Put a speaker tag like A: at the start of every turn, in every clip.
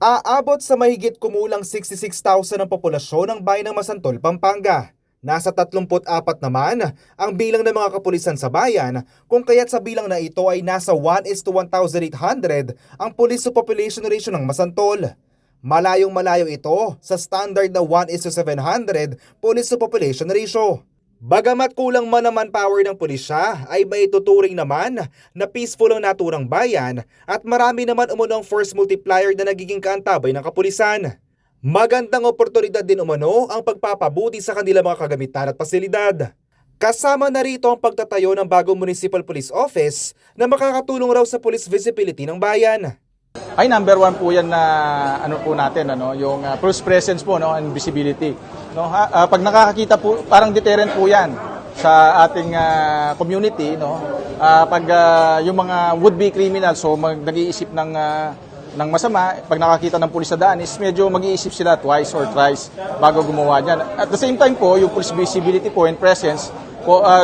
A: Aabot sa mahigit kumulang 66,000 ang populasyon ng bayan ng Masantol, Pampanga. Nasa 34 naman ang bilang ng mga kapulisan sa bayan, kung kaya't sa bilang na ito ay nasa 1:1,800 ang police to population ratio ng Masantol. Malayong malayo ito sa standard na 1:700 police to population ratio. Bagamat kulang man ang manpower ng pulisya, ay may tuturing naman na peaceful ang naturang bayan at marami naman umunong force multiplier na nagiging kaantabay ng kapulisan. Magandang oportunidad din umano ang pagpapabuti sa kanilang mga kagamitan at pasilidad. Kasama na rito ang pagtatayo ng bagong Municipal Police Office na makakatulong raw sa police visibility ng bayan.
B: Ay, number one po yan na ano po natin, yung police presence po, and visibility. Pag nakakakita po, parang deterrent po yan sa ating community. Pag yung mga would-be criminals, so nag-iisip ng masama, pag nakakita ng pulis sa daan, is medyo mag-iisip sila twice or thrice bago gumawa niyan. At the same time po, yung police visibility po and presence,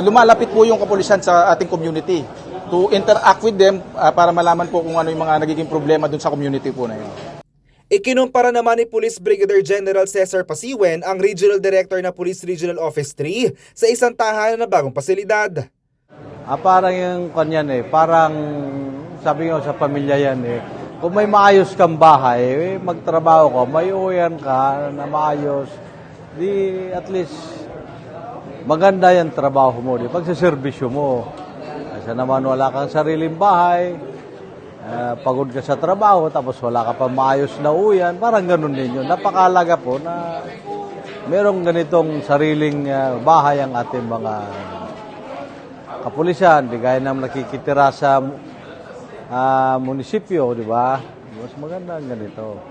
B: lumalapit po yung kapulisan sa ating community to interact with them para malaman po kung ano yung mga nagiging problema dun sa community po na yun.
A: Ikinumpara naman ni Police Brigadier General Cesar Pasiwen, ang Regional Director na Police Regional Office 3, sa isang tahanan na bagong pasilidad.
C: Parang yung kanyan parang sabi nga sa pamilya yan kung may maayos kang bahay, magtrabaho ka, may uwian ka na maayos, di at least maganda yung trabaho mo, di pagsaservisyo mo. Kasi naman wala kang sariling bahay, pagod ka sa trabaho, tapos wala ka pa maayos na uwian, parang ganun din yun. Napakalaga po na merong ganitong sariling bahay ang ating mga kapulisan, di gaya na nakikitira sa munisipyo, di ba? Mas maganda ang ganito.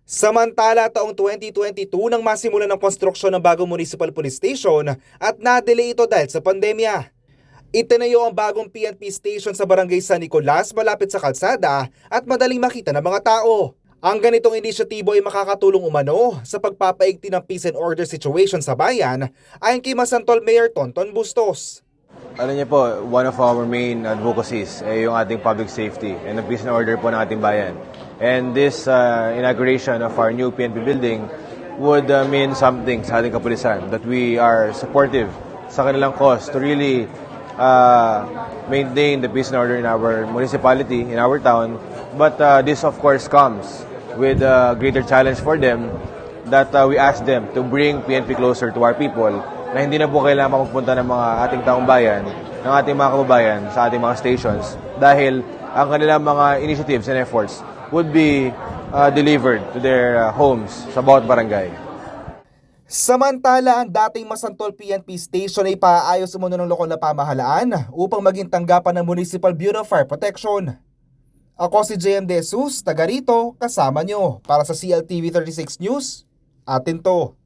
A: Samantala, taong 2022 nang masimulan ang konstruksyon ng bagong Municipal Police Station at na-delay ito dahil sa pandemya. Itinayo ang bagong PNP station sa Barangay San Nicolas malapit sa kalsada at madaling makita ng mga tao. Ang ganitong inisyatibo ay makakatulong umano sa pagpapaigting ng peace and order situation sa bayan, ayon kay Masantol Mayor Tonton Bustos.
D: Alam niyo po, one of our main advocacies ay yung ating public safety and the peace and order po ng ating bayan. And this inauguration of our new PNP building would mean something sa ating kapulisan, that we are supportive sa kanilang cause to really maintain the peace and order in our municipality, in our town. But this of course comes with a greater challenge for them, that we ask them to bring PNP closer to our people, na hindi na po kailangan magpunta ng mga ating taong bayan, ng ating mga kababayan sa ating mga stations, dahil ang kanilang mga initiatives and efforts would be delivered to their homes sa bawat barangay.
A: Samantala, ang dating Masantol PNP Station ay paayos umano ng lokal na pamahalaan upang maging tanggapan ng Municipal Bureau of Fire Protection. Ako si JM De Jesus, taga rito, kasama nyo para sa CLTV 36 News. Atin to.